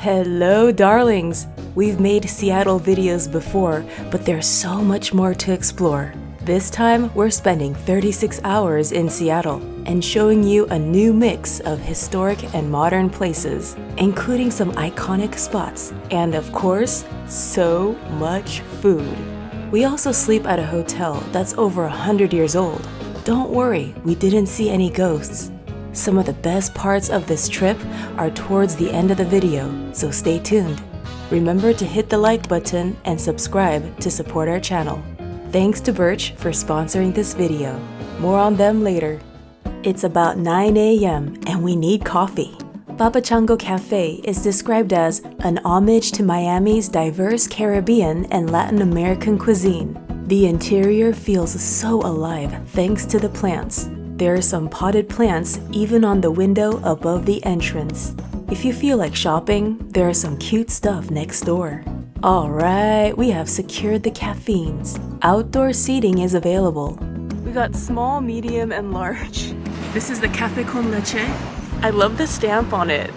Hello, darlings! We've made Seattle videos before, but there's so much more to explore. This time, we're spending 36 hours in Seattle and showing you a new mix of historic and modern places, including some iconic spots, and of course, so much food. We also sleep at a hotel that's over 100 years old. Don't worry, we didn't see any ghosts. Some of the best parts of this trip are towards the end of the video, so stay tuned. Remember to hit the like button and subscribe to support our channel. Thanks to Birch for sponsoring this video. More on them later. It's about 9 a.m. and we need coffee. Papa Changó Cafe is described as an homage to Miami's diverse Caribbean and Latin American cuisine. The interior feels so alive thanks to the plants. There are some potted plants even on the window above the entrance. If you feel like shopping, there is some cute stuff next door. Alright, we have secured the caffeines. Outdoor seating is available. We got small, medium, and large. This is the Café con Leche. I love the stamp on it.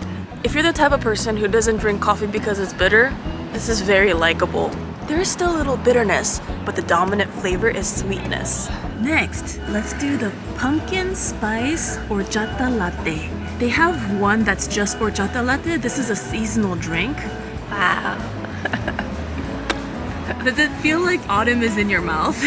If you're the type of person who doesn't drink coffee because it's bitter, this is very likable. There is still a little bitterness, but the dominant flavor is sweetness. Next, let's do the pumpkin spice horchata latte. They have one that's just horchata latte. This is a seasonal drink. Wow. Does it feel like autumn is in your mouth?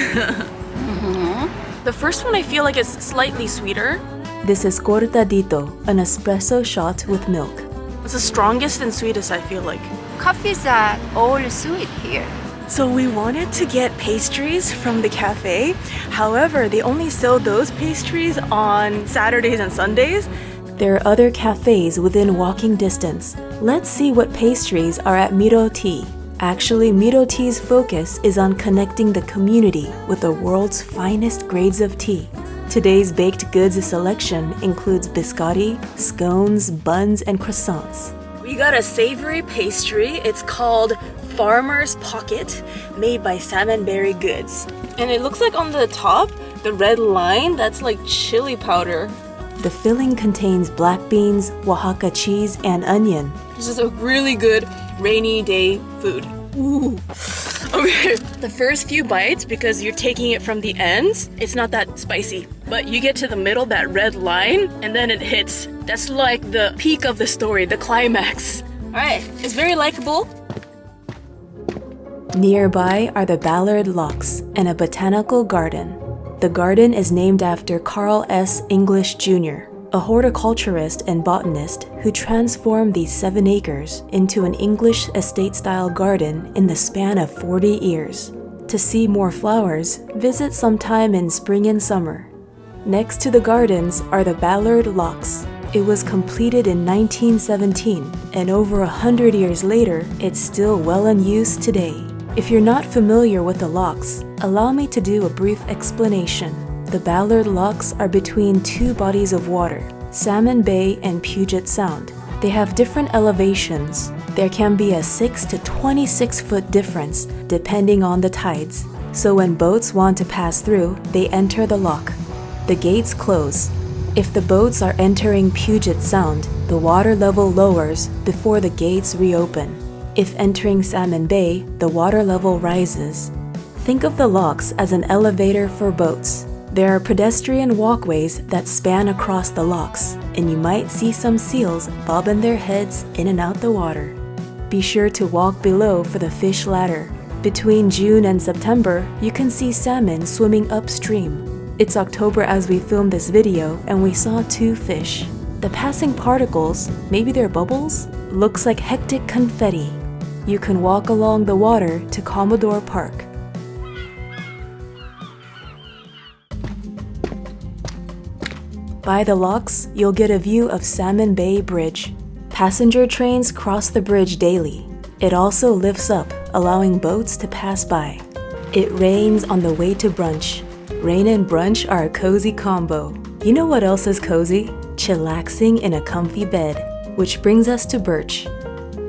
The first one I feel like is slightly sweeter. This is Cortadito, an espresso shot with milk. It's the strongest and sweetest I feel like. Coffees are all sweet here. So we wanted to get pastries from the cafe. However, they only sell those pastries on Saturdays and Sundays. There are other cafes within walking distance. Let's see what pastries are at Miro Tea. Actually, Miro Tea's focus is on connecting the community with the world's finest grades of tea. Today's baked goods selection includes biscotti, scones, buns, and croissants. We got a savory pastry. It's called Farmer's Pocket, made by Salmon Berry Goods. And it looks like on the top, the red line, that's like chili powder. The filling contains black beans, Oaxaca cheese, and onion. This is a really good rainy day food. Ooh. Okay, the first few bites, because you're taking it from the ends, it's not that spicy. But you get to the middle, that red line, and then it hits. That's like the peak of the story, the climax. Alright, it's very likable. Nearby are the Ballard Locks and a botanical garden. The garden is named after Carl S. English Jr., a horticulturist and botanist who transformed these 7 acres into an English estate-style garden in the span of 40 years. To see more flowers, visit sometime in spring and summer. Next to the gardens are the Ballard Locks. It was completed in 1917, and over 100 years later, it's still well in use today. If you're not familiar with the locks, allow me to do a brief explanation. The Ballard Locks are between 2 bodies of water, Salmon Bay and Puget Sound. They have different elevations. There can be a 6 to 26 foot difference depending on the tides. So when boats want to pass through, they enter the lock. The gates close. If the boats are entering Puget Sound, the water level lowers before the gates reopen. If entering Salmon Bay, the water level rises. Think of the locks as an elevator for boats. There are pedestrian walkways that span across the locks, and you might see some seals bobbing their heads in and out the water. Be sure to walk below for the fish ladder. Between June and September, you can see salmon swimming upstream. It's October as we filmed this video, and we saw 2 fish. The passing particles, maybe they're bubbles, looks like hectic confetti. You can walk along the water to Commodore Park. By the locks, you'll get a view of Salmon Bay Bridge. Passenger trains cross the bridge daily. It also lifts up, allowing boats to pass by. It rains on the way to brunch. Rain and brunch are a cozy combo. You know what else is cozy? Chillaxing in a comfy bed. Which brings us to Birch.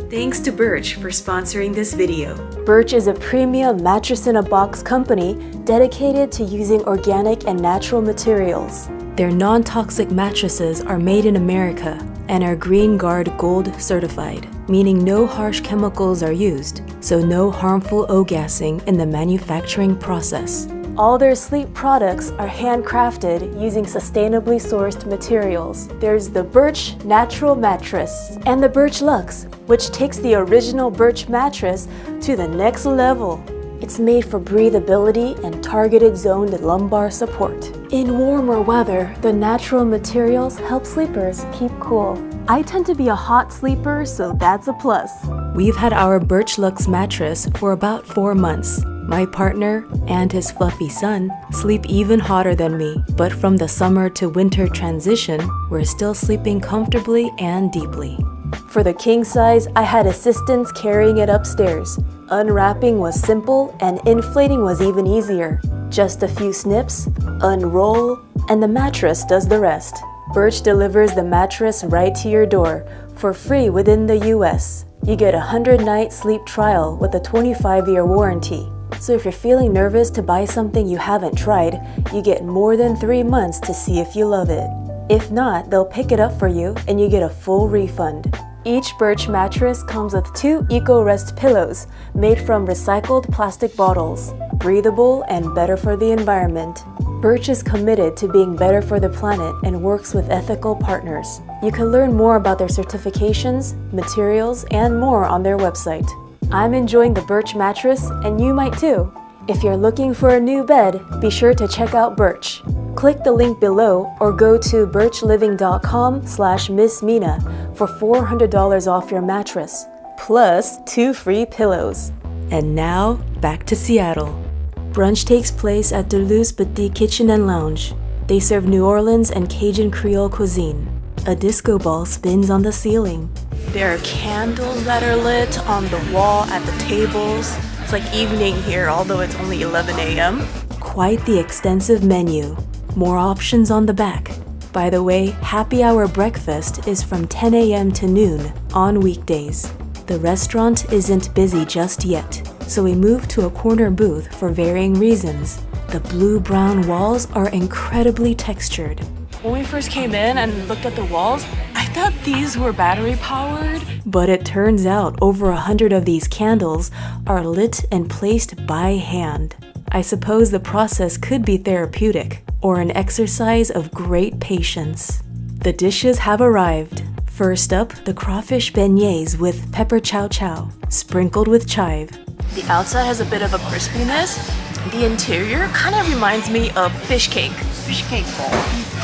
Thanks to Birch for sponsoring this video. Birch is a premium mattress-in-a-box company dedicated to using organic and natural materials. Their non-toxic mattresses are made in America and are Green Guard Gold certified, meaning no harsh chemicals are used, so no harmful O-gassing in the manufacturing process. All their sleep products are handcrafted using sustainably sourced materials. There's the Birch Natural Mattress and the Birch Luxe, which takes the original Birch mattress to the next level. It's made for breathability and targeted zoned lumbar support. In warmer weather, the natural materials help sleepers keep cool. I tend to be a hot sleeper, so that's a plus. We've had our Birch Luxe mattress for about 4 months. My partner and his fluffy son sleep even hotter than me, but from the summer to winter transition, we're still sleeping comfortably and deeply. For the king size, I had assistants carrying it upstairs. Unwrapping was simple and inflating was even easier. Just a few snips, unroll, and the mattress does the rest. Birch delivers the mattress right to your door for free within the US. You get a 100-night sleep trial with a 25-year warranty. So if you're feeling nervous to buy something you haven't tried, you get more than 3 months to see if you love it. If not, they'll pick it up for you and you get a full refund. Each Birch mattress comes with 2 Eco-Rest pillows made from recycled plastic bottles, breathable and better for the environment. Birch is committed to being better for the planet and works with ethical partners. You can learn more about their certifications, materials, and more on their website. I'm enjoying the Birch mattress, and you might too. If you're looking for a new bed, be sure to check out Birch. Click the link below or go to birchliving.com/MissMina for $400 off your mattress, plus 2 free pillows. And now, back to Seattle. Brunch takes place at Toulouse Petit Chittenden Lounge. They serve New Orleans and Cajun Creole cuisine. A disco ball spins on the ceiling. There are candles that are lit on the wall at the tables. It's like evening here, although it's only 11 a.m. Quite the extensive menu. More options on the back. By the way, happy hour breakfast is from 10 a.m. to noon on weekdays. The restaurant isn't busy just yet, so we moved to a corner booth for varying reasons. The blue-brown walls are incredibly textured. When we first came in and looked at the walls, I thought these were battery powered. But it turns out over 100 of these candles are lit and placed by hand. I suppose the process could be therapeutic or an exercise of great patience. The dishes have arrived. First up, the crawfish beignets with pepper chow chow, sprinkled with chive. The outside has a bit of a crispiness. The interior kind of reminds me of fish cake ball.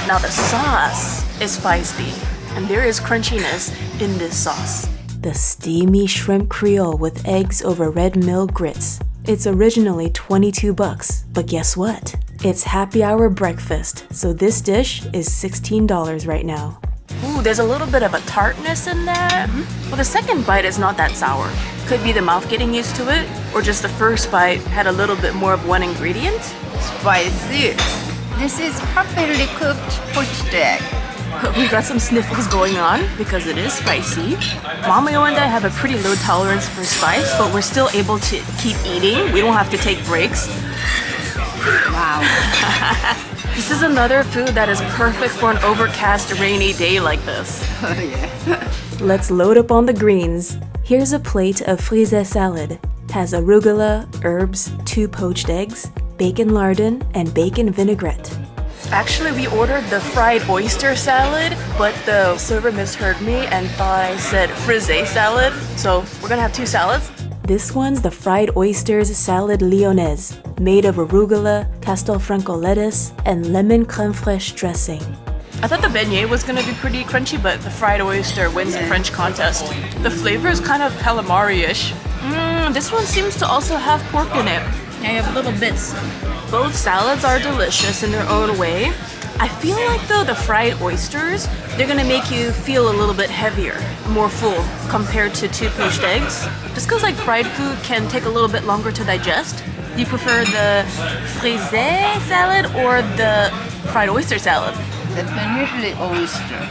Now the sauce is feisty, and there is crunchiness in this sauce. The steamy shrimp creole with eggs over red mill grits. It's originally $22, but guess what? It's happy hour breakfast, so this dish is $16 right now. Ooh, there's a little bit of a tartness in there. Well, the second bite is not that sour. Could be the mouth getting used to it, or just the first bite had a little bit more of one ingredient. Spicy. This is properly cooked poached egg. We got some sniffles going on because it is spicy. Mamayo and I have a pretty low tolerance for spice, but we're still able to keep eating. We don't have to take breaks. Wow. This is another food that is perfect for an overcast, rainy day like this. Oh yeah. Let's load up on the greens. Here's a plate of frisée salad. Has arugula, herbs, 2 poached eggs, bacon lardon, and bacon vinaigrette. Actually, we ordered the fried oyster salad, but the server misheard me and thought I said frisée salad, so we're gonna have 2 salads. This one's the fried oysters salad lyonnaise, made of arugula, castelfranco lettuce, and lemon crème fraîche dressing. I thought the beignet was gonna be pretty crunchy, but the fried oyster wins the French contest. The flavor is kind of calamari-ish. This one seems to also have pork in it. I have little bits. Both salads are delicious in their own way. I feel like though the fried oysters, they're gonna make you feel a little bit heavier, more full compared to 2 poached eggs. Just cause like fried food can take a little bit longer to digest. Do you prefer the frisée salad or the fried oyster salad? Definitely oyster.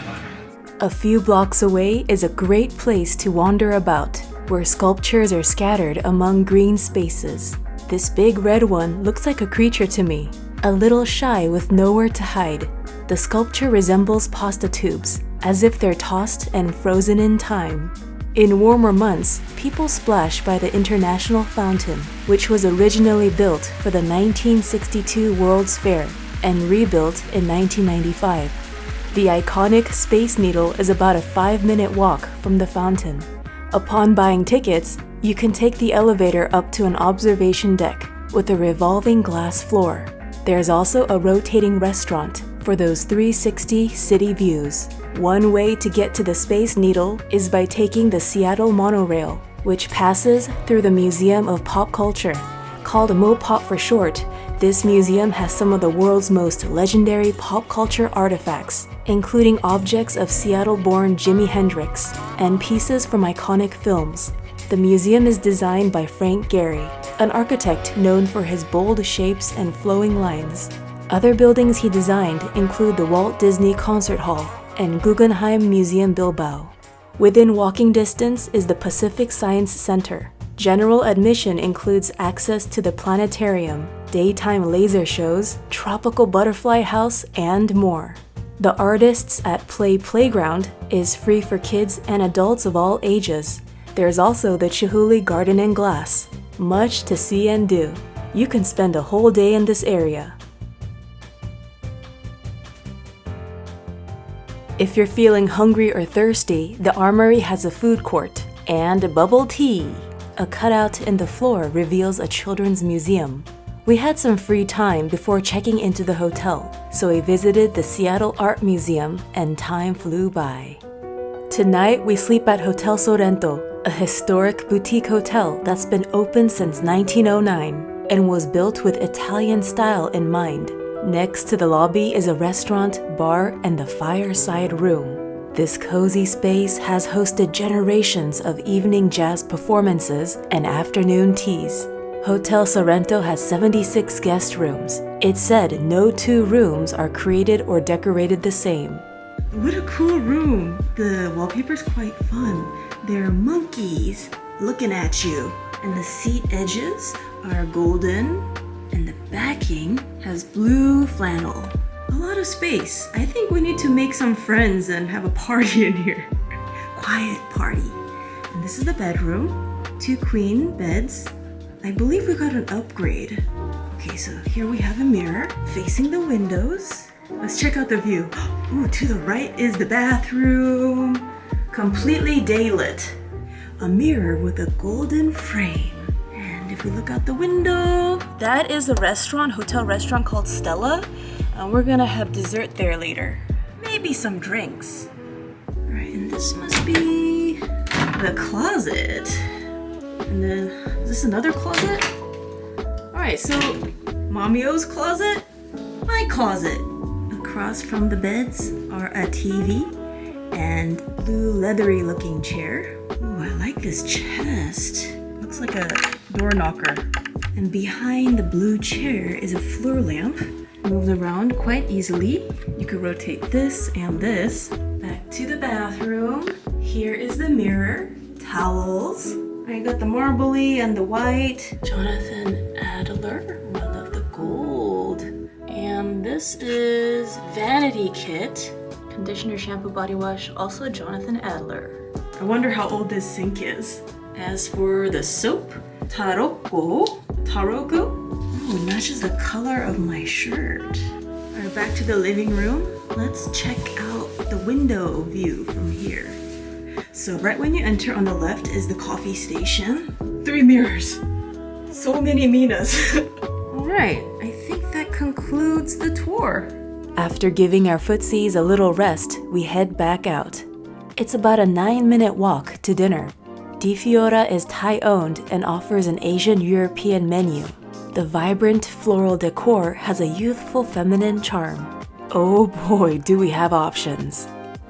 A few blocks away is a great place to wander about, where sculptures are scattered among green spaces. This big red one looks like a creature to me, a little shy with nowhere to hide. The sculpture resembles pasta tubes, as if they're tossed and frozen in time. In warmer months, people splash by the International Fountain, which was originally built for the 1962 World's Fair and rebuilt in 1995. The iconic Space Needle is about a 5-minute walk from the fountain. Upon buying tickets, you can take the elevator up to an observation deck with a revolving glass floor. There's also a rotating restaurant for those 360 city views. One way to get to the Space Needle is by taking the Seattle monorail, which passes through the Museum of Pop Culture. Called Mopop for short, this museum has some of the world's most legendary pop culture artifacts, including objects of Seattle-born Jimi Hendrix and pieces from iconic films. The museum is designed by Frank Gehry, an architect known for his bold shapes and flowing lines. Other buildings he designed include the Walt Disney Concert Hall and Guggenheim Museum Bilbao. Within walking distance is the Pacific Science Center. General admission includes access to the planetarium, daytime laser shows, tropical butterfly house, and more. The Artists at Play Playground is free for kids and adults of all ages. There's also the Chihuly Garden and Glass. Much to see and do. You can spend a whole day in this area. If you're feeling hungry or thirsty, the Armory has a food court and bubble tea. A cutout in the floor reveals a children's museum. We had some free time before checking into the hotel, so we visited the Seattle Art Museum and time flew by. Tonight, we sleep at Hotel Sorrento, a historic boutique hotel that's been open since 1909 and was built with Italian style in mind. Next to the lobby is a restaurant, bar, and the fireside room. This cozy space has hosted generations of evening jazz performances and afternoon teas. Hotel Sorrento has 76 guest rooms. It's said no two rooms are created or decorated the same. What a cool room! The wallpaper's quite fun. There are monkeys looking at you, and the seat edges are golden, and the backing has blue flannel. A lot of space. I think we need to make some friends and have a party in here. Quiet party. And this is the bedroom. 2 queen beds. I believe we got an upgrade. Okay, so here we have a mirror facing the windows. Let's check out the view. Ooh, to the right is the bathroom. Completely daylit. A mirror with a golden frame. And if we look out the window, that is a restaurant, hotel restaurant called Stella. We're gonna have dessert there later. Maybe some drinks. All right, and this must be the closet. And then, is this another closet? All right, so Mamio's closet, my closet. Across from the beds are a TV and blue leathery looking chair. Ooh, I like this chest. Looks like a door knocker. And behind the blue chair is a floor lamp. Moves around quite easily. You could rotate this and this. Back to the bathroom. Here is the mirror. Towels. I got the marbly and the white. Jonathan Adler. I love the gold. And this is Vanity Kit. Conditioner, shampoo, body wash. Also Jonathan Adler. I wonder how old this sink is. As for the soap, Taroko. Ooh, matches the color of my shirt. All right, back to the living room. Let's check out the window view from here. So right when you enter on the left is the coffee station. 3 mirrors. So many Minas. All right, I think that concludes the tour. After giving our footsies a little rest, we head back out. It's about a 9-minute walk to dinner. Di Fiora is Thai-owned and offers an Asian-European menu. The vibrant floral decor has a youthful feminine charm. Oh boy, do we have options.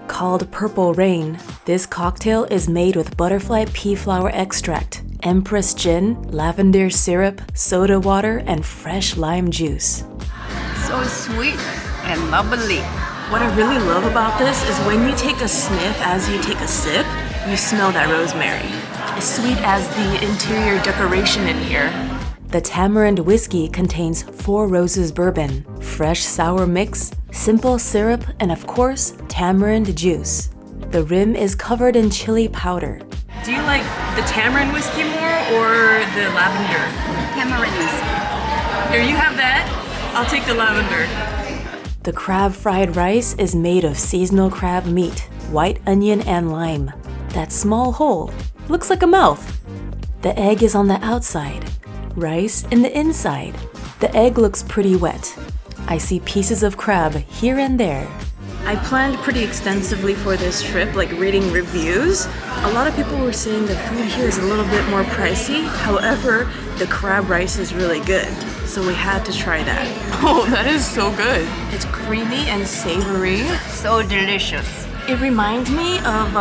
Called Purple Rain, this cocktail is made with butterfly pea flower extract, Empress gin, lavender syrup, soda water, and fresh lime juice. So sweet and lovely. What I really love about this is when you take a sniff as you take a sip, you smell that rosemary. As sweet as the interior decoration in here. The Tamarind Whiskey contains 4 Roses bourbon, fresh sour mix, simple syrup, and of course, tamarind juice. The rim is covered in chili powder. Do you like the tamarind whiskey more or the lavender? Tamarind whiskey. Here, you have that. I'll take the lavender. The crab fried rice is made of seasonal crab meat, white onion, and lime. That small hole looks like a mouth. The egg is on the outside, rice in the inside. The egg looks pretty wet. I see pieces of crab here and there. I planned pretty extensively for this trip, like reading reviews. A lot of people were saying the food here is a little bit more pricey. However, the crab rice is really good, so we had to try that. Oh, that is so good. It's creamy and savory. So delicious. It reminds me of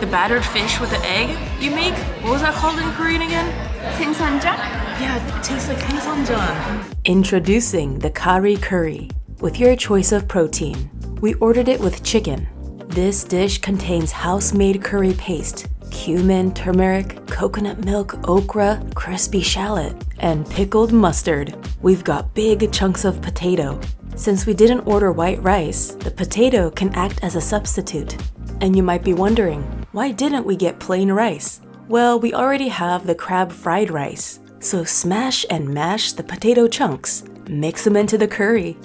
the battered fish with the egg you make. What was that called in Korean again? 생선장? Yeah, it tastes like 생선장. Introducing the Ree Curry with your choice of protein. We ordered it with chicken. This dish contains house-made curry paste, cumin, turmeric, coconut milk, okra, crispy shallot, and pickled mustard. We've got big chunks of potato. Since we didn't order white rice, the potato can act as a substitute. And you might be wondering, why didn't we get plain rice? Well, we already have the crab fried rice. So smash and mash the potato chunks. Mix them into the curry.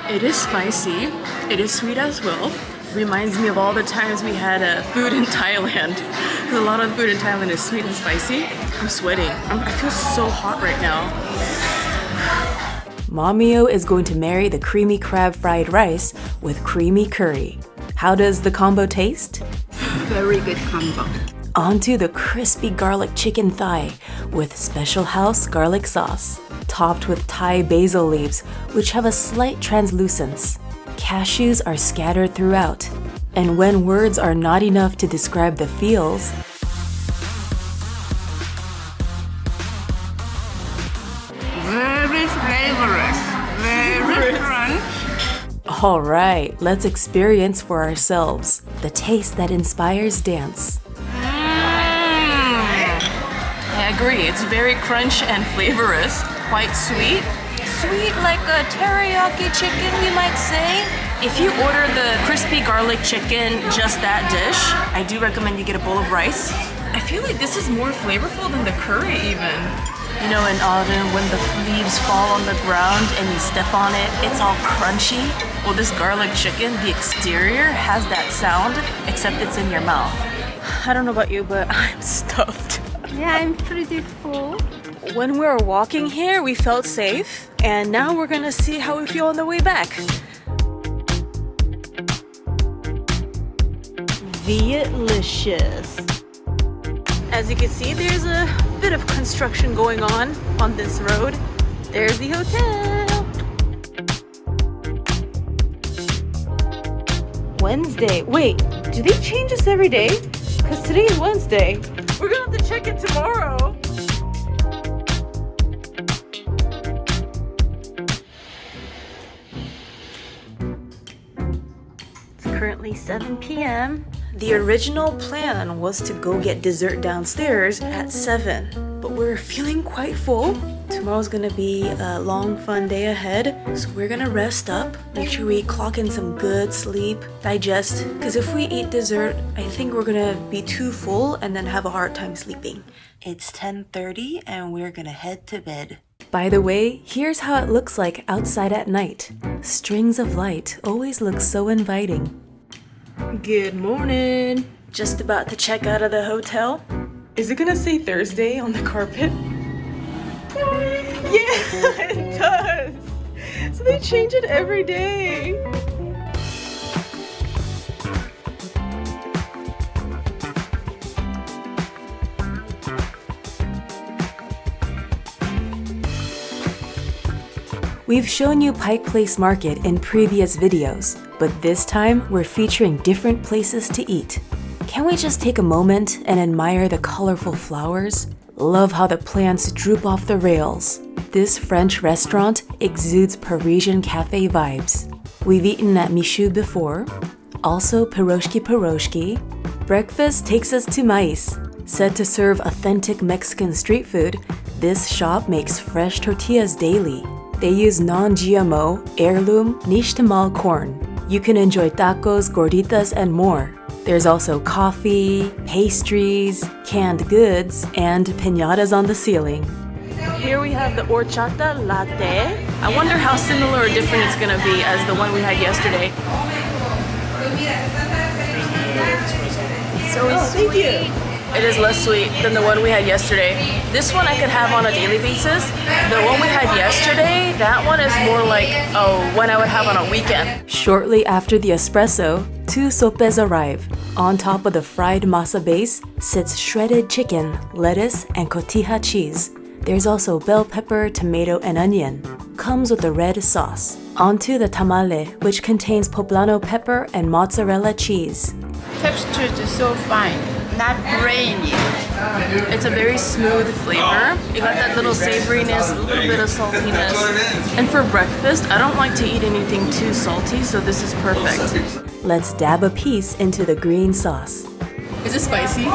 It is spicy. It is sweet as well. Reminds me of all the times we had food in Thailand. Because a lot of food in Thailand is sweet and spicy. I'm sweating. I feel so hot right now. Mamio is going to marry the creamy crab fried rice with creamy curry. How does the combo taste? Very good combo. Onto the crispy garlic chicken thigh with special house garlic sauce, topped with Thai basil leaves, which have a slight translucence. Cashews are scattered throughout, and when words are not enough to describe the feels, Very flavorous. Very crunch. all right, let's experience for ourselves the taste that inspires dance. I agree. It's very crunch and flavorous. Quite sweet. Sweet like a teriyaki chicken, we might say. If you order the crispy garlic chicken, just that dish, I do recommend you get a bowl of rice. I feel like this is more flavorful than the curry even. You know, in autumn when the leaves fall on the ground and you step on it, it's all crunchy. Well, this garlic chicken, the exterior has that sound, except it's in your mouth. I don't know about you, but I'm stuffed. Yeah, I'm pretty full. When we were walking here, we felt safe, and now we're gonna see how we feel on the way back. Delicious. As you can see, there's a bit of construction going on this road. There's the hotel. Wednesday. Wait, do they change this every day? Because today is Wednesday. We're gonna have to check it tomorrow. It's currently 7 p.m. The original plan was to go get dessert downstairs at 7, but we're feeling quite full. Tomorrow's gonna be a long, fun day ahead, so we're gonna rest up, make sure we clock in some good sleep, digest, because if we eat dessert, I think we're gonna be too full and then have a hard time sleeping. It's 10:30 and we're gonna head to bed. By the way, here's how it looks like outside at night. Strings of light always look so inviting. Good morning. Just about to check out of the hotel. Is it gonna say Thursday on the carpet? Yeah, it does. So they change it every day. We've shown you Pike Place Market in previous videos, but this time we're featuring different places to eat. Can we just take a moment and admire the colorful flowers? Love how the plants droop off the rails. This French restaurant exudes Parisian cafe vibes. We've eaten at Michoud before, also Piroshki. Breakfast takes us to Mais. Said to serve authentic Mexican street food, this shop makes fresh tortillas daily. They use non-GMO, heirloom, Nishtamal corn. You can enjoy tacos, gorditas, and more. There's also coffee, pastries, canned goods, and piñatas on the ceiling. Here we have the Horchata Latte. I wonder how similar or different it's gonna be as the one we had yesterday. So sweet. It is less sweet than the one we had yesterday. This one I could have on a daily basis. The one we had yesterday, that one is more like one I would have on a weekend. Shortly after the espresso, 2 sopes arrive. On top of the fried masa base sits shredded chicken, lettuce, and cotija cheese. There's also bell pepper, tomato, and onion. Comes with a red sauce. Onto the tamale, which contains poblano pepper and mozzarella cheese. Texture is so fine, not grainy. It's a very smooth flavor. You got that little savoriness, a little bit of saltiness. And for breakfast, I don't like to eat anything too salty, so this is perfect. Let's dab a piece into the green sauce. Is it spicy?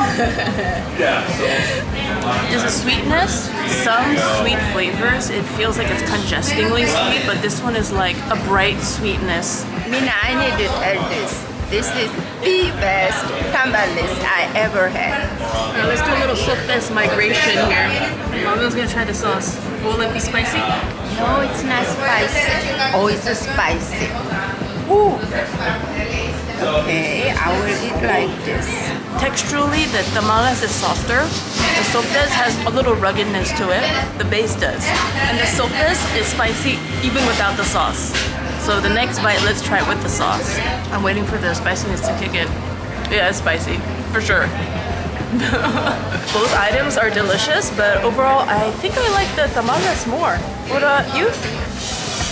There's a sweetness, some sweet flavors. It feels like it's congestingly sweet, but this one is like a bright sweetness. Mina, I need to tell this. This is the best tamales I ever had. Now let's do a little sopes migration here. Mom's gonna try the sauce. Will it be spicy? No, it's not spicy. Oh, it's spicy. Ooh. Okay, I will eat like this. Texturally, the tamales is softer. The sopes has a little ruggedness to it. The base does. And the sopes is spicy even without the sauce. So the next bite, let's try it with the sauce. I'm waiting for the spiciness to kick in. Yeah, it's spicy, for sure. Both items are delicious, but overall, I think I like the tamales more. What about you?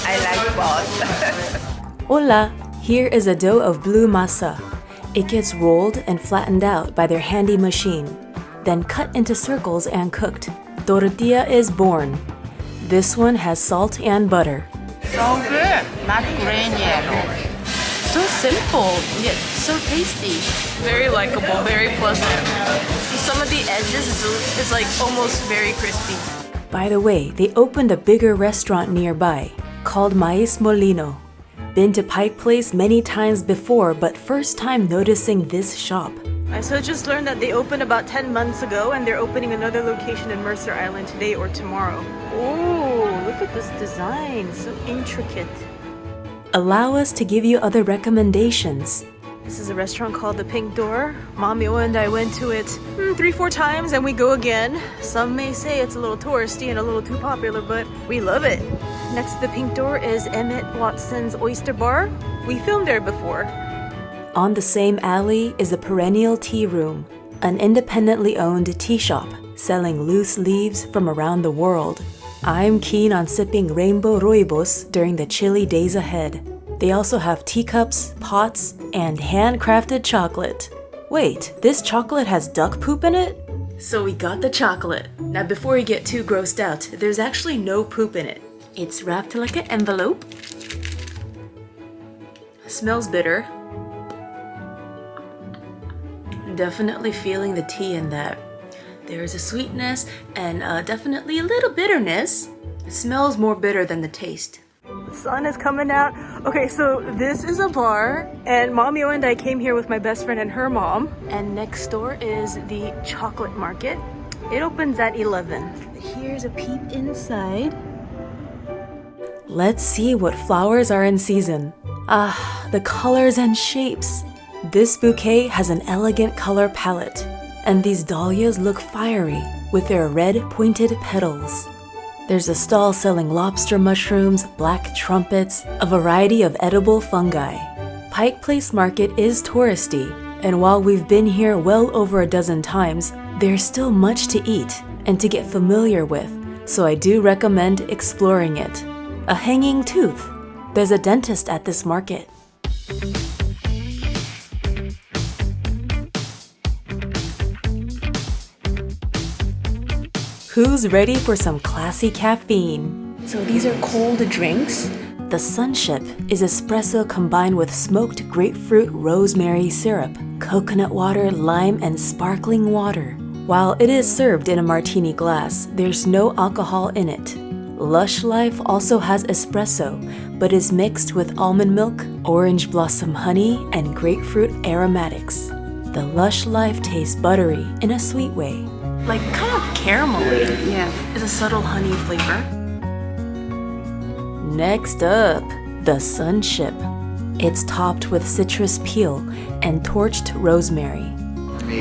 I like both. Hola! Here is a dough of blue masa. It gets rolled and flattened out by their handy machine, then cut into circles and cooked. Tortilla is born. This one has salt and butter. So good, not grainy at all. So simple, yet so tasty. Very likable, very pleasant. Some of the edges is like almost very crispy. By the way, they opened a bigger restaurant nearby called Mais Molino. Been to Pike Place many times before, but first time noticing this shop. I so just learned that they opened about 10 months ago and they're opening another location in Mercer Island today or tomorrow. Oh, look at this design, so intricate. Allow us to give you other recommendations. This is a restaurant called The Pink Door. Mommy and I went to it 3-4 times and we go again. Some may say it's a little touristy and a little too popular, but we love it. Next to The Pink Door is Emmett Watson's Oyster Bar. We filmed there before. On the same alley is the Perennial Tea Room, an independently owned tea shop selling loose leaves from around the world. I'm keen on sipping rainbow rooibos during the chilly days ahead. They also have teacups, pots, and handcrafted chocolate. Wait, this chocolate has duck poop in it? So we got the chocolate. Now before we get too grossed out, there's actually no poop in it. It's wrapped like an envelope. Smells bitter. Definitely feeling the tea in that. There's a sweetness and definitely a little bitterness. It smells more bitter than the taste. The sun is coming out. Okay, so this is a bar, and Mommy and I came here with my best friend and her mom. And next door is the chocolate market. It opens at 11. Here's a peep inside. Let's see what flowers are in season. Ah, the colors and shapes. This bouquet has an elegant color palette, and these dahlias look fiery with their red pointed petals. There's a stall selling lobster mushrooms, black trumpets, a variety of edible fungi. Pike Place Market is touristy, and while we've been here well over a dozen times, there's still much to eat and to get familiar with, so I do recommend exploring it. A hanging tooth. There's a dentist at this market. Who's ready for some classy caffeine? So these are cold drinks. The Sunship is espresso combined with smoked grapefruit rosemary syrup, coconut water, lime, and sparkling water. While it is served in a martini glass, there's no alcohol in it. Lush Life also has espresso, but is mixed with almond milk, orange blossom honey, and grapefruit aromatics. The Lush Life tastes buttery in a sweet way. Like kind of caramelly. Yeah. It's a subtle honey flavor. Next up, the Sunship. It's topped with citrus peel and torched rosemary.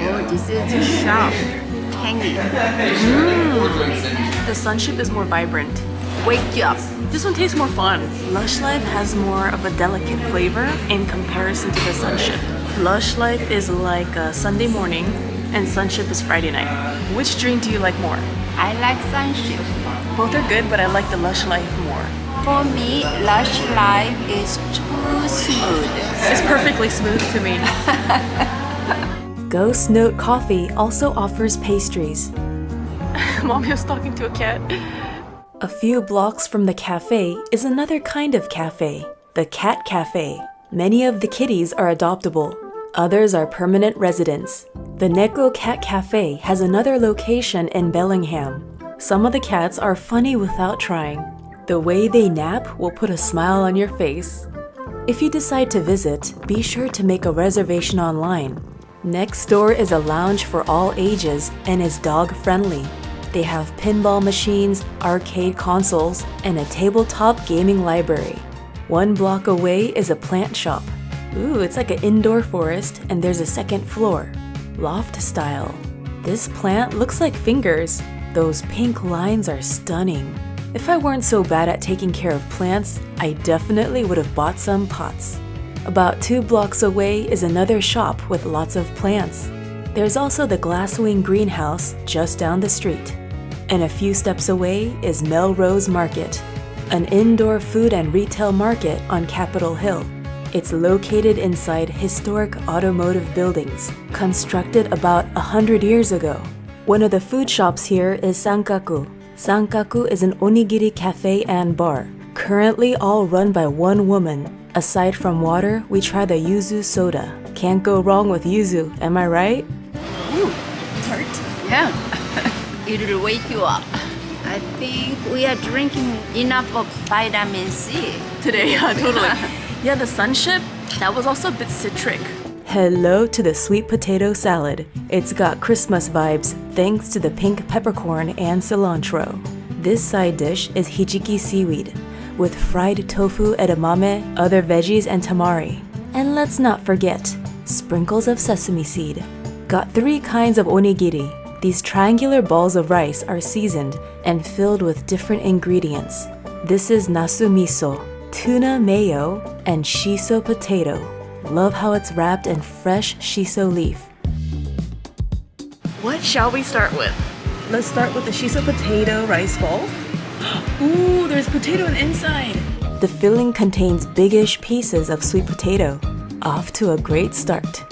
Oh, this is sharp, tangy. The Sunship is more vibrant. Wake you up. This one tastes more fun. Lush Life has more of a delicate flavor in comparison to the Sunship. Lush Life is like a Sunday morning and Sunship is Friday night. Which drink do you like more? I like Sunship. Both are good, but I like the Lush Life more. For me, Lush Life is too smooth. It's perfectly smooth to me. Ghost Note Coffee also offers pastries. Mommy was talking to a cat. A few blocks from the cafe is another kind of cafe, the Cat Cafe. Many of the kitties are adoptable. Others are permanent residents. The Neko Cat Cafe has another location in Bellingham. Some of the cats are funny without trying. The way they nap will put a smile on your face. If you decide to visit, be sure to make a reservation online. Next door is a lounge for all ages and is dog-friendly. They have pinball machines, arcade consoles, and a tabletop gaming library. 1 block away is a plant shop. Ooh, it's like an indoor forest, and there's a second floor. Loft style. This plant looks like fingers. Those pink lines are stunning. If I weren't so bad at taking care of plants, I definitely would have bought some pots. About 2 blocks away is another shop with lots of plants. There's also the Glasswing Greenhouse just down the street. And a few steps away is Melrose Market, an indoor food and retail market on Capitol Hill. It's located inside historic automotive buildings, constructed about 100 years ago. One of the food shops here is Sankaku. Sankaku is an onigiri cafe and bar, currently all run by one woman. Aside from water, we try the Yuzu Soda. Can't go wrong with yuzu, am I right? Ooh, tart. Yeah. It'll wake you up. I think we are drinking enough of vitamin C. Today, yeah, totally. Yeah, the Sunship, that was also a bit citric. Hello to the sweet potato salad. It's got Christmas vibes thanks to the pink peppercorn and cilantro. This side dish is hijiki seaweed with fried tofu, edamame, other veggies, and tamari. And let's not forget, sprinkles of sesame seed. Got 3 kinds of onigiri. These triangular balls of rice are seasoned and filled with different ingredients. This is nasu miso, tuna mayo, and shiso potato. Love how it's wrapped in fresh shiso leaf. What shall we start with? Let's start with the shiso potato rice ball. Ooh, there's potato on the inside. The filling contains biggish pieces of sweet potato. Off to a great start.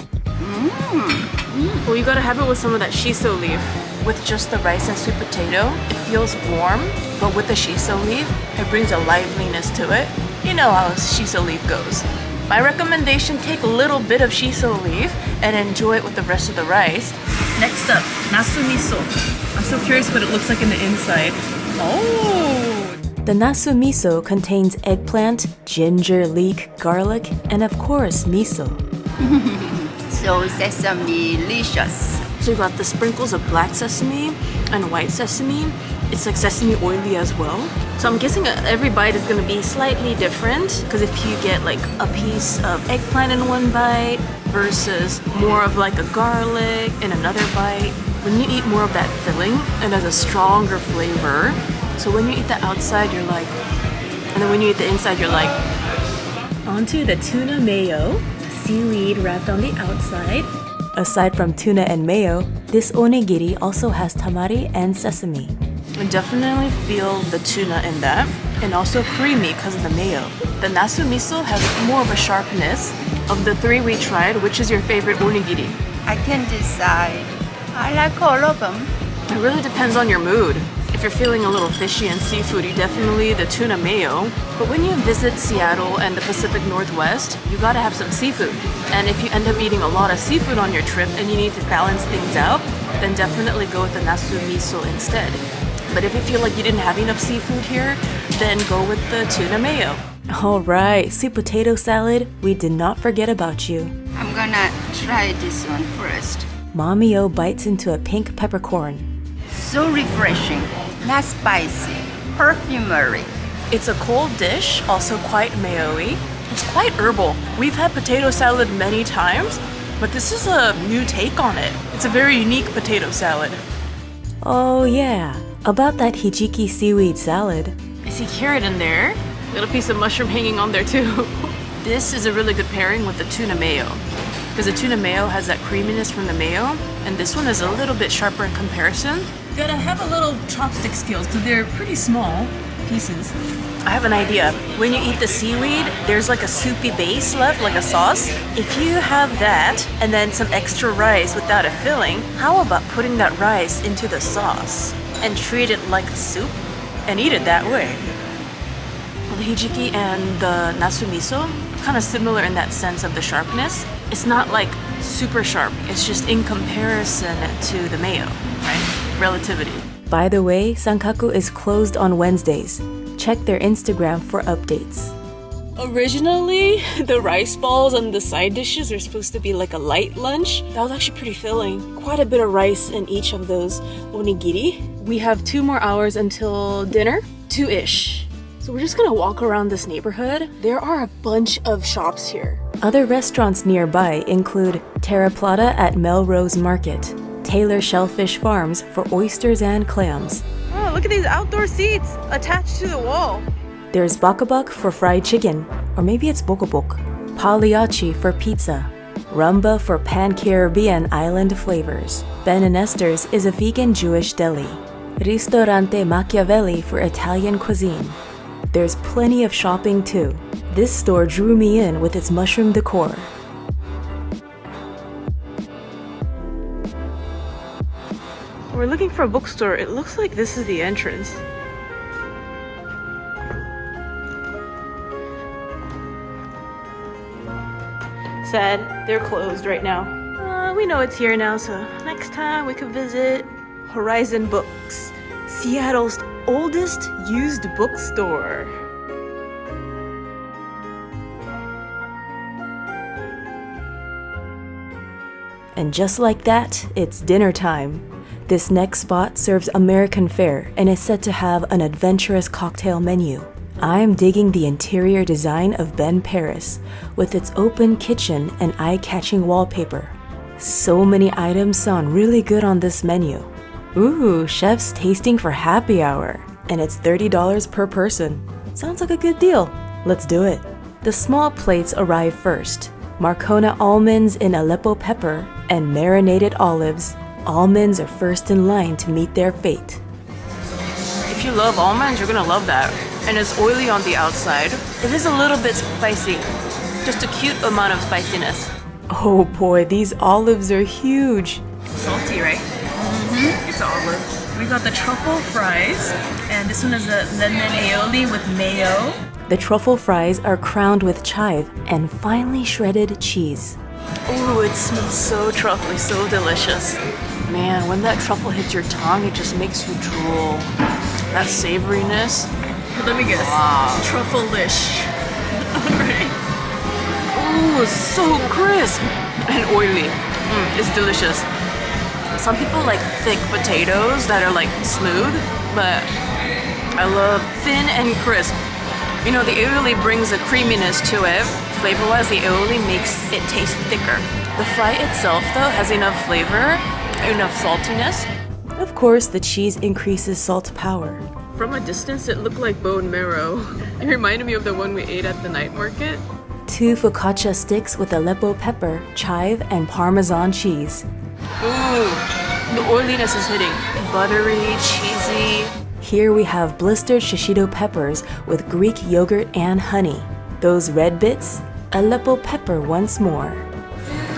Well, you gotta have it with some of that shiso leaf. With just the rice and sweet potato, it feels warm, but with the shiso leaf, it brings a liveliness to it. You know how shiso leaf goes. My recommendation, take a little bit of shiso leaf and enjoy it with the rest of the rice. Next up, nasu miso. I'm so curious what it looks like in the inside. Oh! The nasu miso contains eggplant, ginger, leek, garlic, and of course, miso. So sesame-licious. So you got the sprinkles of black sesame and white sesame. It's like sesame oily as well. So I'm guessing every bite is gonna be slightly different, because if you get like a piece of eggplant in one bite versus more of like a garlic in another bite, when you eat more of that filling, it has a stronger flavor. So when you eat the outside, you're like, and then when you eat the inside, you're like. Onto the tuna mayo, seaweed wrapped on the outside. Aside from tuna and mayo, this onigiri also has tamari and sesame. I definitely feel the tuna in that, and also creamy because of the mayo. The nasu miso has more of a sharpness. Of the 3 we tried, which is your favorite onigiri? I can decide. I like all of them. It really depends on your mood. If you're feeling a little fishy and seafood, you definitely the tuna mayo. But when you visit Seattle and the Pacific Northwest, you gotta have some seafood. And if you end up eating a lot of seafood on your trip and you need to balance things out, then definitely go with the nasu miso instead. But if you feel like you didn't have enough seafood here, then go with the tuna mayo. Alright, sweet potato salad, we did not forget about you. I'm gonna try this one first. Mommy O bites into a pink peppercorn. So refreshing, not spicy, perfumery. It's a cold dish, also quite mayo-y. It's quite herbal. We've had potato salad many times, but this is a new take on it. It's a very unique potato salad. Oh yeah, about that hijiki seaweed salad. I see carrot in there. Little piece of mushroom hanging on there too. This is a really good pairing with the tuna mayo, because the tuna mayo has that creaminess from the mayo, and this one is a little bit sharper in comparison. You gotta have a little chopstick skills, because they're pretty small pieces. I have an idea. When you eat the seaweed, there's like a soupy base left, like a sauce. If you have that, and then some extra rice without a filling, how about putting that rice into the sauce, and treat it like a soup, and eat it that way? The hijiki and the nasu miso, kind of similar in that sense of the sharpness. It's not like super sharp, it's just in comparison to the mayo, right? Relativity. By the way, Sankaku is closed on Wednesdays. Check their Instagram for updates. Originally, the rice balls and the side dishes are supposed to be like a light lunch. That was actually pretty filling. Quite a bit of rice in each of those onigiri. We have 2 more hours until dinner, 2-ish. So we're just gonna walk around this neighborhood. There are a bunch of shops here. Other restaurants nearby include Terra Plata at Melrose Market, Taylor Shellfish Farms for oysters and clams. Oh, look at these outdoor seats attached to the wall. There's Bakabak for fried chicken, or maybe it's Bokobok. Pagliacci for pizza. Rumba for pan-Caribbean island flavors. Ben and Esther's is a vegan Jewish deli. Ristorante Machiavelli for Italian cuisine. There's plenty of shopping too. This store drew me in with its mushroom decor. We're looking for a bookstore. It looks like this is the entrance. Sad, they're closed right now. We know it's here now, so next time we could visit Horizon Books, Seattle's oldest used bookstore. And just like that, it's dinner time. This next spot serves American fare and is said to have an adventurous cocktail menu. I'm digging the interior design of Ben Paris, with its open kitchen and eye-catching wallpaper. So many items sound really good on this menu. Ooh, chef's tasting for happy hour, and it's $30 per person. Sounds like a good deal. Let's do it. The small plates arrive first. Marcona almonds in Aleppo pepper and marinated olives. Almonds are first in line to meet their fate. If you love almonds, you're gonna love that. And it's oily on the outside. It is a little bit spicy. Just a cute amount of spiciness. Oh boy, these olives are huge. Salty, right? Mm-hmm. It's olive. We got the truffle fries, and this one is a lemon aioli with mayo. The truffle fries are crowned with chive and finely shredded cheese. Ooh, it smells so truffly, so delicious. Man, when that truffle hits your tongue, it just makes you drool. That savoriness. Let me guess. Wow. Truffle-ish. Alright. Ooh, so crisp and oily. It's delicious. Some people like thick potatoes that are like smooth, but I love thin and crisp. You know, the aioli brings a creaminess to it. Flavor-wise, the aioli makes it taste thicker. The fry itself, though, has enough flavor, enough saltiness. Of course, the cheese increases salt power. From a distance, it looked like bone marrow. It reminded me of the one we ate at the night market. 2 focaccia sticks with Aleppo pepper, chive, and Parmesan cheese. Ooh, the oiliness is hitting. Buttery, cheesy. Here we have blistered shishito peppers with Greek yogurt and honey. Those red bits, Aleppo pepper once more.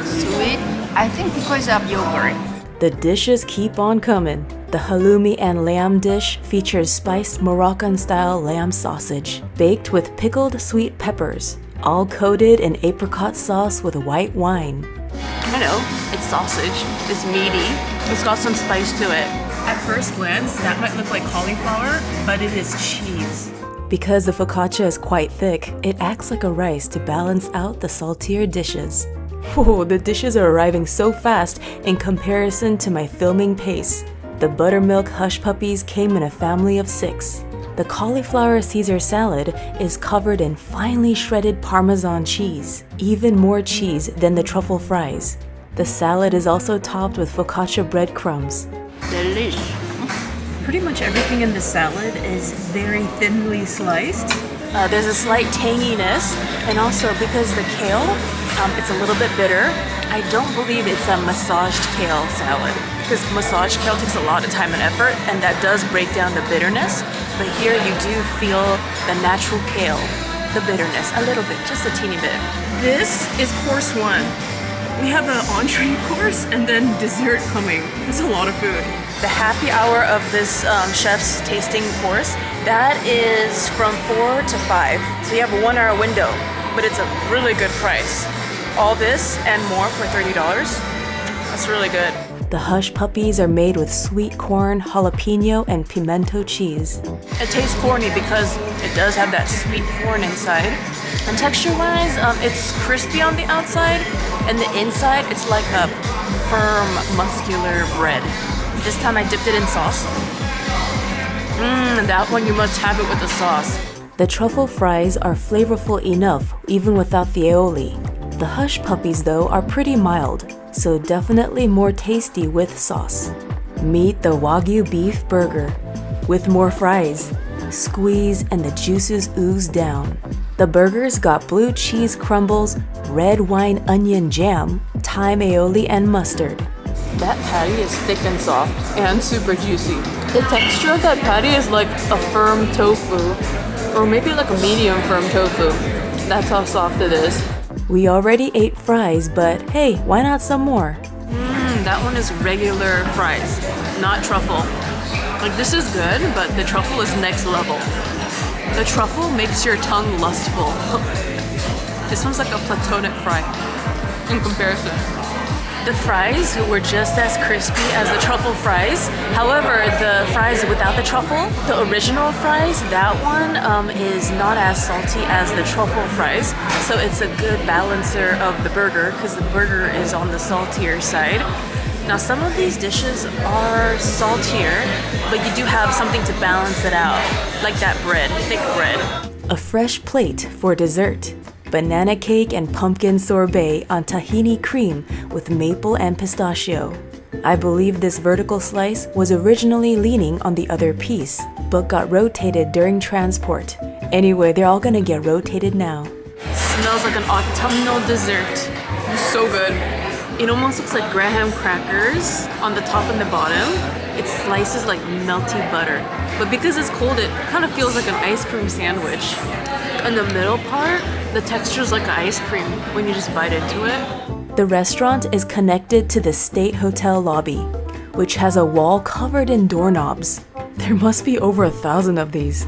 Sweet, I think because of yogurt. The dishes keep on coming. The Haloumi and Lamb dish features spiced Moroccan-style lamb sausage, baked with pickled sweet peppers, all coated in apricot sauce with white wine. I know, it's sausage, it's meaty, it's got some spice to it. At first glance, that might look like cauliflower, but it is cheese. Because the focaccia is quite thick, it acts like a rice to balance out the saltier dishes. Whoa, the dishes are arriving so fast in comparison to my filming pace. The buttermilk hush puppies came in a family of 6. The cauliflower Caesar salad is covered in finely shredded Parmesan cheese, even more cheese than the truffle fries. The salad is also topped with focaccia breadcrumbs. Delicious. Pretty much everything in the salad is very thinly sliced. There's a slight tanginess, and also because the kale, it's a little bit bitter. I don't believe it's a massaged kale salad, because massaged kale takes a lot of time and effort, and that does break down the bitterness. But here you do feel the natural kale, the bitterness, a little bit, just a teeny bit. This is course 1. We have an entree course and then dessert coming. It's a lot of food. The happy hour of this chef's tasting course, that is from 4 to 5. So you have a 1 hour window, but it's a really good price. All this and more for $30. That's really good. The hush puppies are made with sweet corn, jalapeno, and pimento cheese. It tastes corny because it does have that sweet corn inside. And texture-wise, it's crispy on the outside, and the inside, it's like a firm, muscular bread. This time I dipped it in sauce. That one you must have it with the sauce. The truffle fries are flavorful enough, even without the aioli. The hush puppies, though, are pretty mild, so definitely more tasty with sauce. Meet the Wagyu beef burger. With more fries. Squeeze and the juices ooze down. The burgers got blue cheese crumbles, red wine onion jam, thyme aioli, and mustard. That patty is thick and soft and super juicy. The texture of that patty is like a firm tofu, or maybe like a medium firm tofu. That's how soft it is. We already ate fries, but hey, why not some more? That one is regular fries, not truffle. Like, this is good, but the truffle is next level. The truffle makes your tongue lustful. This one's like a platonic fry in comparison. The fries were just as crispy as the truffle fries. However, the fries without the truffle, the original fries, that one is not as salty as the truffle fries. So it's a good balancer of the burger because the burger is on the saltier side. Now, some of these dishes are saltier, but you do have something to balance it out, like that bread, thick bread. A fresh plate for dessert. Banana cake and pumpkin sorbet on tahini cream with maple and pistachio. I believe this vertical slice was originally leaning on the other piece, but got rotated during transport. Anyway, they're all gonna get rotated now. Smells like an autumnal dessert. It's so good. It almost looks like graham crackers on the top and the bottom. It slices like melty butter. But because it's cold, it kind of feels like an ice cream sandwich. And the middle part, the texture is like ice cream when you just bite into it. The restaurant is connected to the State Hotel lobby, which has a wall covered in doorknobs. There must be over 1,000 of these.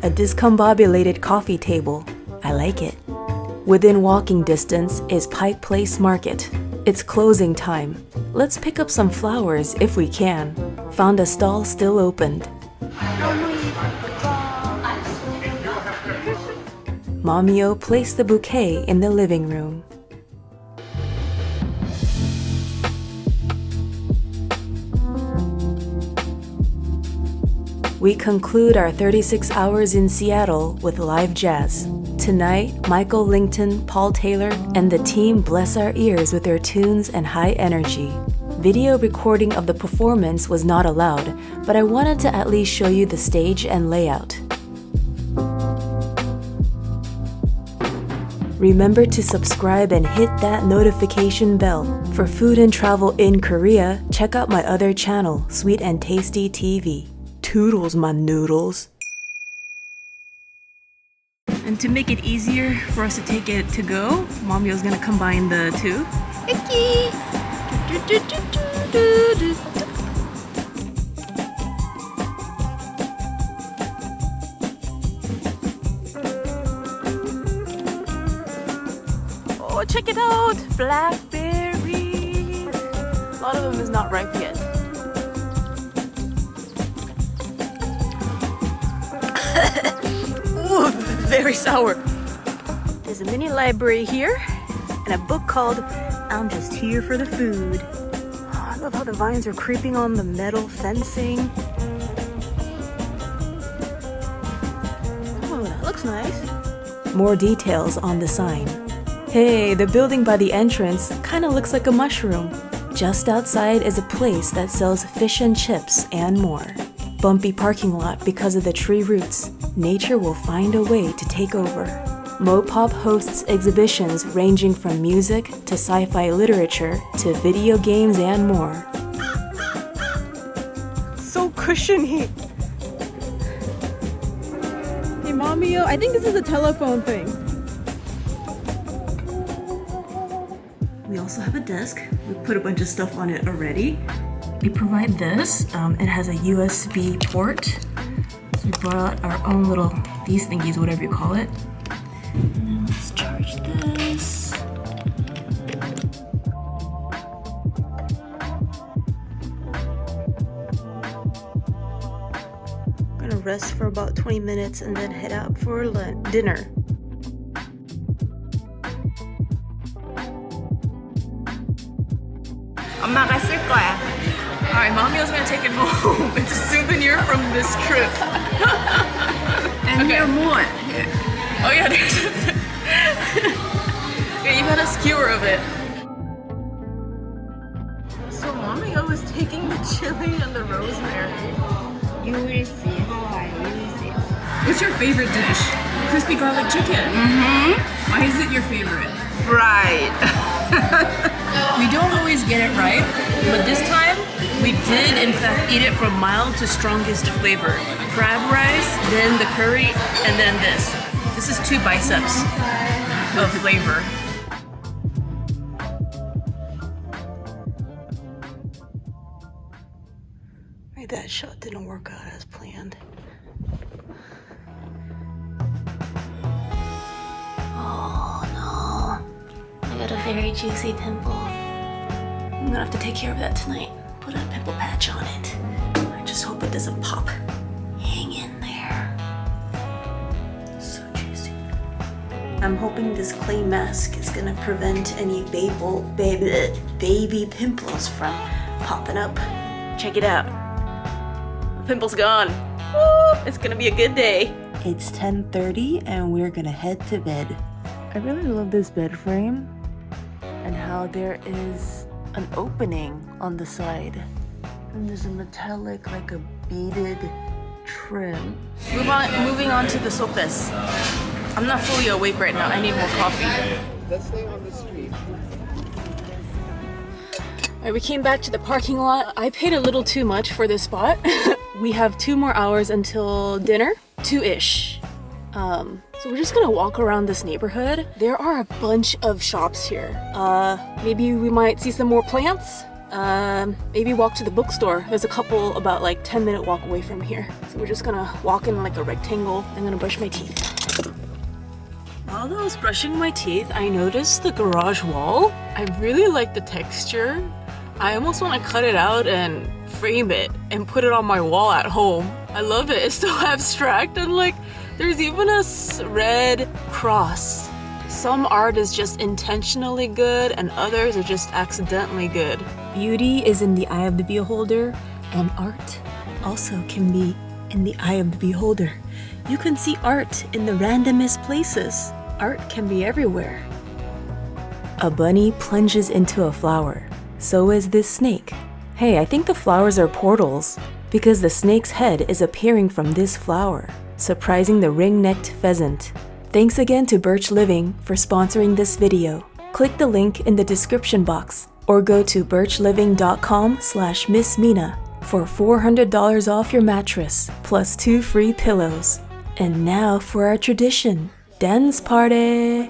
A discombobulated coffee table. I like it. Within walking distance is Pike Place Market. It's closing time. Let's pick up some flowers if we can. Found a stall still opened. Mamio placed the bouquet in the living room. We conclude our 36 hours in Seattle with live jazz. Tonight, Michael Lington, Paul Taylor, and the team bless our ears with their tunes and high energy. Video recording of the performance was not allowed, but I wanted to at least show you the stage and layout. Remember to subscribe and hit that notification bell. For food and travel in Korea, check out my other channel, Sweet and Tasty TV. Toodles, my noodles. And to make it easier for us to take it to go, Mamio's gonna combine the two. Icky. Oh, check it out! Blackberries! A lot of them is not ripe yet. Ooh, very sour. There's a mini library here and a book called I'm Just Here for the Food. Oh, I love how the vines are creeping on the metal fencing. Oh, that looks nice. More details on the sign. Hey, the building by the entrance kinda looks like a mushroom. Just outside is a place that sells fish and chips and more. Bumpy parking lot because of the tree roots. Nature will find a way to take over. Mopop hosts exhibitions ranging from music to sci-fi literature to video games and more. So cushiony. Hey, Mommy, I think this is a telephone thing. We also have a desk. We put a bunch of stuff on it already. We provide this. It has a USB port. So we brought out our own little, these thingies, whatever you call it. And then let's charge this. I'm gonna rest for about 20 minutes and then head out for dinner. 엄마가 쓸 거야. Alright, Mommy was gonna take it home. It's a souvenir from this trip. And Okay. here more. Oh yeah, there's yeah, you got a skewer of it. So Mommy was taking the chili and the rosemary. You will see how I use it. What's your favorite dish? Crispy garlic chicken. Mm-hmm. Why is it your favorite? Fried. We don't always get it right, but this time we did in fact eat it from mild to strongest flavor. Crab rice, then the curry, and then this. This is 2 biceps of flavor. Right, that shot didn't work out as planned. Oh no, I got a very juicy pimple. I'm gonna have to take care of that tonight. Put a pimple patch on it. I just hope it doesn't pop. Hang in there. So juicy. I'm hoping this clay mask is gonna prevent any baby pimples from popping up. Check it out. The pimple's gone. Woo! It's gonna be a good day. It's 10:30 and we're gonna head to bed. I really love this bed frame and how there is an opening on the side. And there's a metallic, like a beaded trim. Moving on to the sopes. I'm not fully awake right now. I need more coffee. Let's stay on the street. Alright, we came back to the parking lot. I paid a little too much for this spot. We have 2 more hours until dinner. 2-ish. So we're just gonna walk around this neighborhood. There are a bunch of shops here. Maybe we might see some more plants. Maybe walk to the bookstore. There's a couple about like 10-minute walk away from here. So we're just gonna walk in like a rectangle. I'm gonna brush my teeth. While I was brushing my teeth, I noticed the garage wall. I really like the texture. I almost want to cut it out and frame it and put it on my wall at home. I love it. It's so abstract and like there's even a red cross. Some art is just intentionally good and others are just accidentally good. Beauty is in the eye of the beholder, and art also can be in the eye of the beholder. You can see art in the randomest places. Art can be everywhere. A bunny plunges into a flower. So is this snake. Hey, I think the flowers are portals because the snake's head is appearing from this flower, surprising the ring-necked pheasant. Thanks again to Birch Living for sponsoring this video. Click the link in the description box or go to birchliving.com/MissMina for $400 off your mattress plus 2 free pillows. And now for our tradition, dance party!